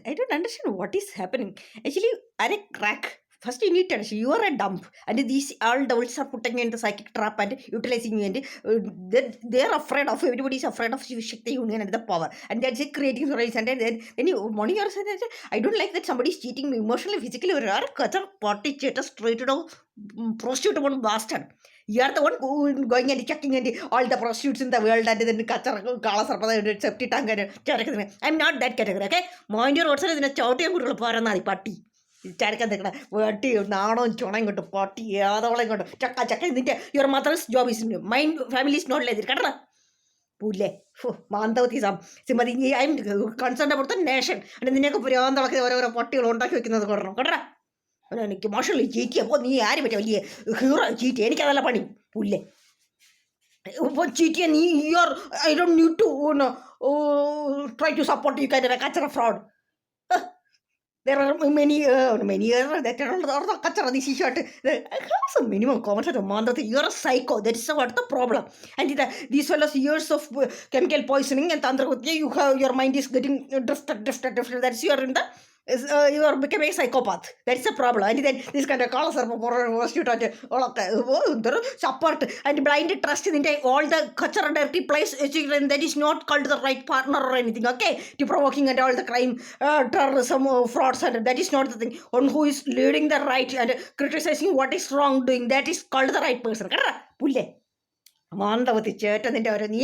I don't understand what is happening. Actually, are a crack. First, you need to understand you are a dump, and these all devils are putting you in the psychic trap and utilizing you. And they are afraid of everybody is afraid of Shakti Union and the power, and that's it creating stories. And then you morning yourself. I don't like that somebody is cheating me emotionally, physically. Or are cutter potty cheater straight out prostitute one bastard. You are the one going and checking and all the prostitutes in the world and then Kala septic tank and I'm not that category, okay? Mind your words in a chowty paranari party. Charakan Verti, Nano, Chonang to party, other one got Chaka Chaka. Your mother's job is mine, family is not like that. Pule, Mandatism. Simadi, I'm concerned about the nation. And then you go on the party on the in the corner. എനിക്ക് മോശമല്ലേ ചീറ്റി അപ്പോൾ നീ ആര് പറ്റും വലിയ hero ചീറ്റി എനിക്കതല്ല പണി പുല്ലേ ഇപ്പോൾ ചീറ്റിയ നീ your I don't need to try to support you kind കച്ചറ fraud there are many that are kachara this shirt have some minimum common sense man that you're a psycho that is what the problem and these fellows years of chemical poisoning and tandra you have your mind is getting drifted that's you're in the you are becoming a psychopath. That's the problem. And then this kind of calls are for you to all of the support and blind trust in all the culture and dirty place. And that is not called the right partner or anything. Okay, to provoking and all the crime, terrorism, frauds, and that is not the thing. On who is leading the right and criticizing what is wrong doing, that is called the right person. Pulle. Mandavati chat and the everybody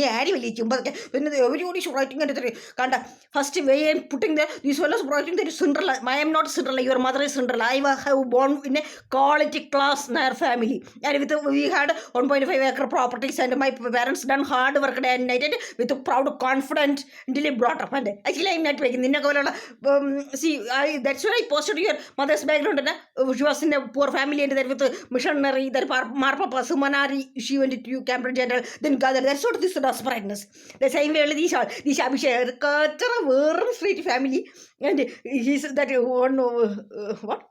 is writing at the Kanda. First way I'm putting there, this fellow is writing that is Cinderella. I am not Cinderella, your mother is Cinderella. I have born in a quality class near family. And with we had 1.5 acre properties and my parents done hard work and night with a proud confidence until they brought up. And actually I'm not making see that's why I posted your mother's background. She was in a poor family and there with a missionary, there Marpapa Sumanari, she went to Cambridge. General, then gather that's what this desperateness. The same way these Abhishek culture street family and he's that one what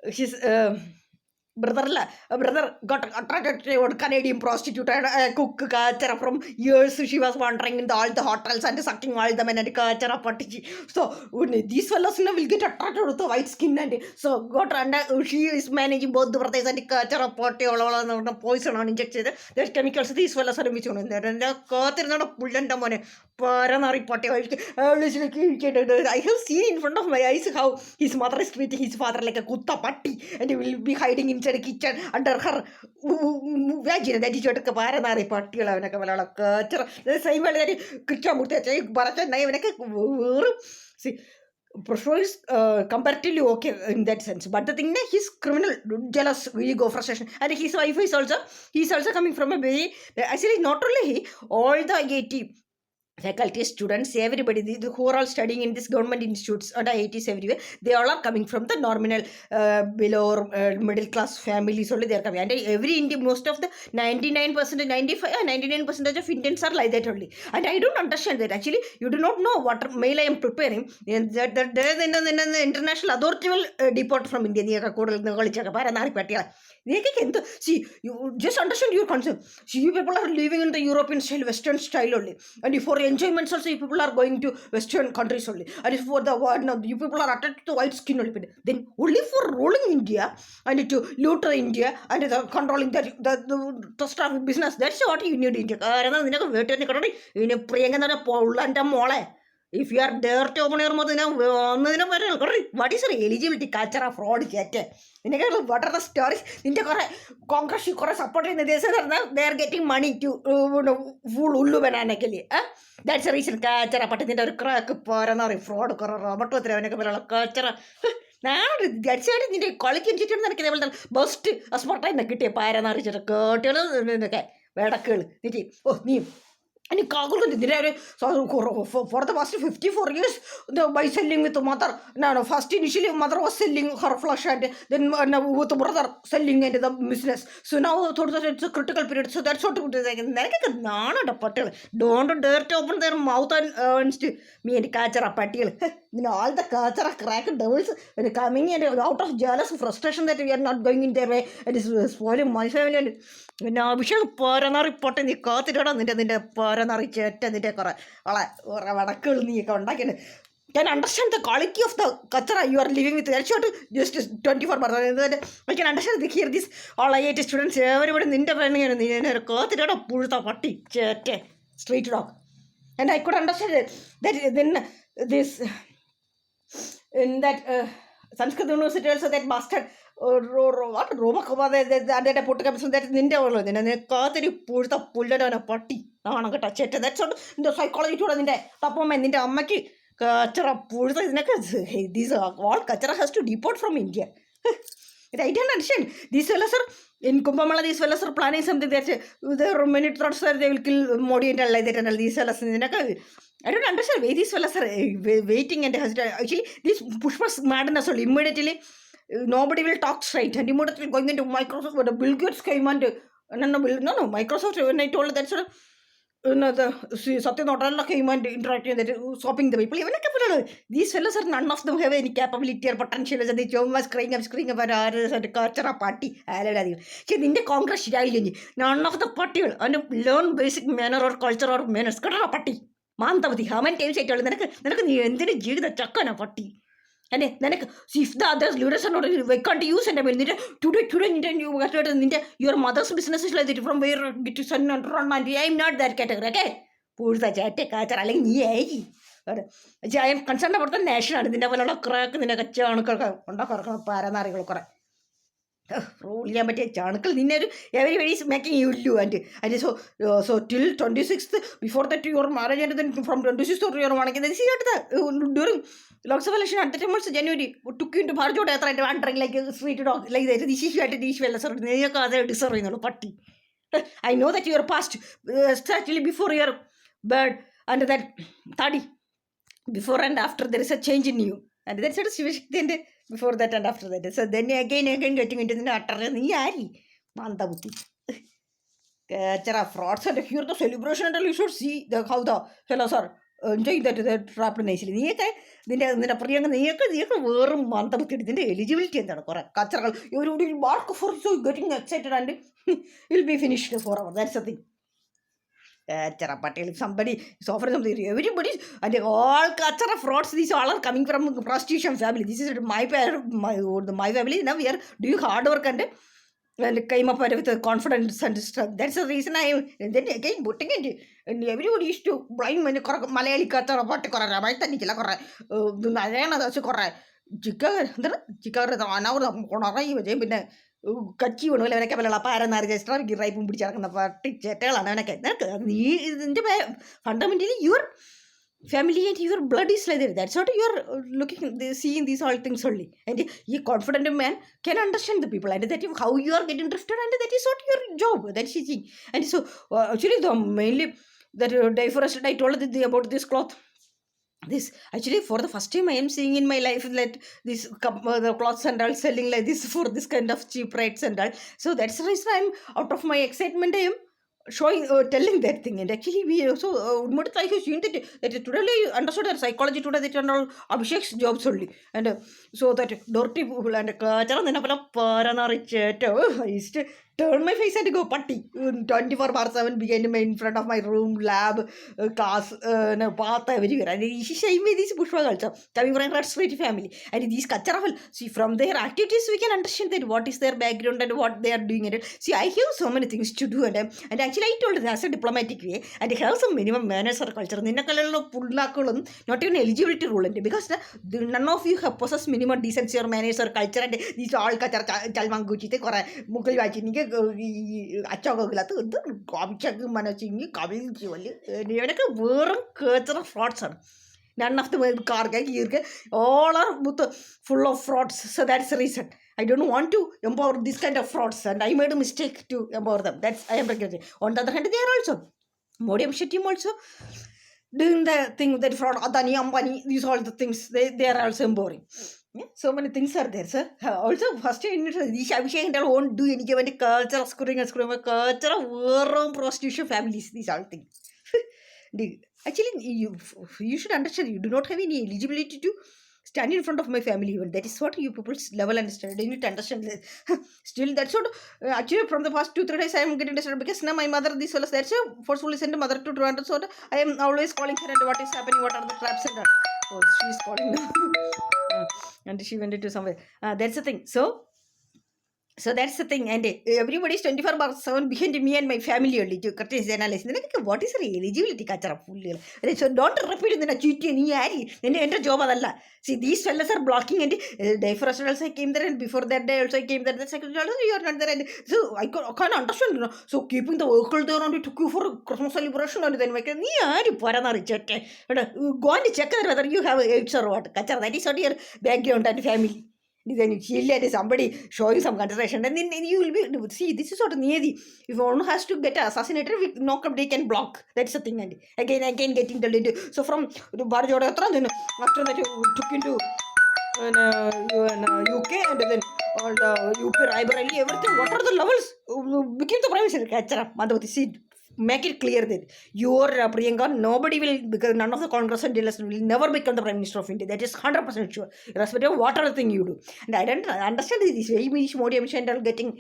his brother got attracted to a Canadian prostitute and a cook culture from years she was wandering in all the hotels and sucking all the men and culture of so these fellows will get attracted to the white skin and so got under she is managing both the brothers and the culture of potty all poison on injected there's chemicals these fellows are which one there and the culture not a pull and money paranari potty I have seen in front of my eyes how his mother is treating his father like a kutta patti and he will be hiding inside the kitchen under her vagina that is what a paranari potty the same way that Krichamurta see Proshua is comparatively okay in that sense, but the thing that he's criminal, jealous, ego, frustration, and his wife is also coming from a way. Actually, not only he, all the IIT faculty, students, everybody who are all studying in this government institutes and IITs everywhere, they all are coming from the nominal below or middle class families only they are coming. And every Indian, most of the 99%, 99% of Indians are like that only. And I don't understand that. Actually, you do not know what mail I am preparing. And that there is the international authority will deport from India. See, you just understand your concern. See, you people are living in the European style, Western style only. And for enjoyments also, you people are going to Western countries only. And if for the world now, you people are attached to white skin only. Then only for ruling India and to loot India and controlling the trust of business. That's what you need India. If you are there to open your mouth, what is your eligibility culture of fraud? What are the stories? Congress supporting the they are getting money to fool Ulu banana. That's the reason culture crack or fraud or culture. Now that's it in the college institute and bust a spot in the kitty pyre and a and so for the past 54 years, by selling with the mother, no, first initially mother was selling her flesh and then with the brother selling into the business. So now it's a critical period. So that's what it is. Don't dare to open their mouth and me and catch a patil. All the culture of crack devils coming in out of jealous frustration that we are not going in their way and is spoiling my family. Now we shall pour another report in the court and the pour another chat and the decor. can understand the quality of the kachara you are living with. That's not just 24 hours. I can understand here this all IIT students, everybody in the street dog. And I could understand that then this in that Sanskrit University also that bastard what Roma Kova that put up that Ninja or then they caught it pulled it on a potty. No, touch it. That's what the psychology to the top of my Ninja Amaki. Kachara Purta is these are all Kachara has to deport from India. I don't understand. These fellas are in Kumbamala, these fellas are planning something that there are many thoughts where they will kill Modi and like that and all these fellas. I don't understand why these fellas are waiting and actually this Pushpa's madness only immediately nobody will talk straight and immediately going into Microsoft but Bill Gates came and no Microsoft when I told that sort of Satya Nadella came and interacting that stopping the people. Even these fellows are none of them have any capability or potential. As the Jom was crying about a culture party. In the Congress, none of the party and learn basic manner or culture or manners. Party. Mantavati, how many times I told the jig the chakana party. And then if the others leaders are not, why can't you use and I mean today you got your mother's business is like that from where get to son and run and I'm not that category. Okay. Poor the chat I am concerned about the national the never crack in a charnaka. Yeah, but everybody is making you do and so till 26th before that your marriage and then from 26th to your one again see at the during lots of election at the time also January took you into Barjo and wandering like a sweet dog like that. This is at these fellas or deserving a party. I know that you are past actually before your bird under that 30 before and after there is a change in you. And that's sort of then before that and after that. So then again getting into the utter Mandabuti. Frauds and here the celebration and you should see the how the fellows are enjoying that trapped nicely. Then a priang and the were Mandabuti in the eligibility and the cultural. You will mark for so getting excited and you'll be finished for hours. That's the thing. If somebody is offering something, everybody and all culture of frauds, these all are coming from prostitution family. This is my family. Now we are doing hard work and came up with a confidence and stuff. That's the reason I and then again putting it and everybody used to blind Malayali culture about Chica കച്ചി വേണമല്ലോ അവനൊക്കെ പല പാരെന്ന് register റൈപ്പും പിടിച്ചിറക്കുന്ന പാട്ടി ചേട്ടകളാണ് അവനൊക്കെ ഇതിൻ്റെ fundamentally your family and your blood is like that. That's what you are looking, seeing these all things only. And a confident man can understand the people and that how you are getting drifted and that is what your job. That's it. And so actually the mainly that day first I told about this cloth. This actually for the first time I am seeing in my life that this the clothes and all selling like this for this kind of cheap rates and all. So that's the reason I'm out of my excitement I am showing telling that thing. And actually we also that today I understood that psychology today that and all Abhishek's jobs only. And so that dirty people and I used to turn my face and go putty 24/7 began in front of my room, lab, class, bath, everywhere. And she showed me this Pushpa culture coming from a straight family. And these culture, see, from their activities, we can understand that what is their background and what they are doing. And see, I have so many things to do. And actually, I told them as a diplomatic way, and I have some minimum manners or culture. Not even eligibility rule. Because none of you have possessed minimum decency or manners or culture. And these all culture, Chalmanguchi, Mukul അച്ചോക്കില്ലാത്ത ഇത് കാമിച്ചക്ക് മനസ്സിങ്ങി കവിച്ച് വലിയ ഇവനൊക്കെ വേറെ കേച്ചുന്ന ഫ്രോഡ്സാണ്. None of them all are full of frauds. So that's the reason I don't want to empower this kind of frauds, and I made a mistake to empower them. That's I am regretting. On the other hand, they are also Modiam Shetty also doing the thing that fraud, Adani, Ambani, these all the things they are also empowering. Yeah, so many things are there, sir. Also, first these Abhishek won't do any given culture, screwing culture, war, prostitution families, these all things. Actually, you should understand, you do not have any eligibility to stand in front of my family even. That is what you people's level understand. You need to understand this. Still, that's what actually from the past 2-3 days I am getting disturbed because now my mother this fellow that's a forcefully sent mother to Toronto. So I am always calling her and what is happening, what are the traps and that. Oh, she's calling now. And she went into somewhere. That's the thing. So that's the thing, and everybody's 24/7 behind me and my family only to curtains analysis. Then like, what is eligibility? Kachara full. So don't repeat in the cheat any ari. Then enter job adalla. See, these fellas are blocking, and day first also I came there, and before that day also I came there. The second also you are not there, and so I can't understand. You know? So keeping the vehicle there only took you for Christmas celebration, and then make ni ari parana reject. Go and check whether you have AIDS or what. Kachara, that is what your background and family. Then you chill and somebody showing some consideration, and then you will be see this is what needy. If one has to get assassinated, we knock up, they can block. That's the thing, and again getting the lead. So from Barjota, then after that you took into UK, and then all the UP Raebareli, everything. What are the levels? Became the prime minister. Catcher, Madhavati, see. Make it clear that you are Priyanka, nobody will, because none of the Congress and dealers will never become the Prime Minister of India. That is 100% sure, irrespective of what other thing you do. And I don't understand this way. Modi and getting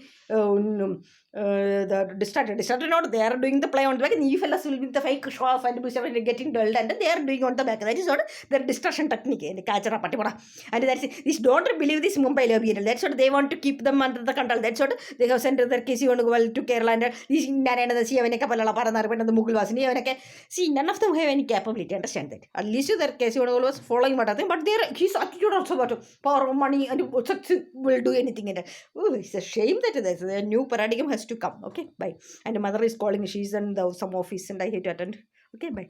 the distracted. Not they are doing the play on the back, and you fellas will be the fake show off and getting dulled, and they are doing on the back. That is what their distraction technique. And that's it. This don't believe this Mumbai lobby. That's what they want to keep them under the control. That's what they have sent their case on to Kerala and this Narayana the Sea and the Mughal. See, none of them have any capability. Understand that. At least their case was following what I think, but his attitude also about power, money, and will do anything. Oh, it's a shame that there's a new paradigm has to come. Okay, bye. And the mother is calling. She's in some office, and I hate to attend. Okay, bye.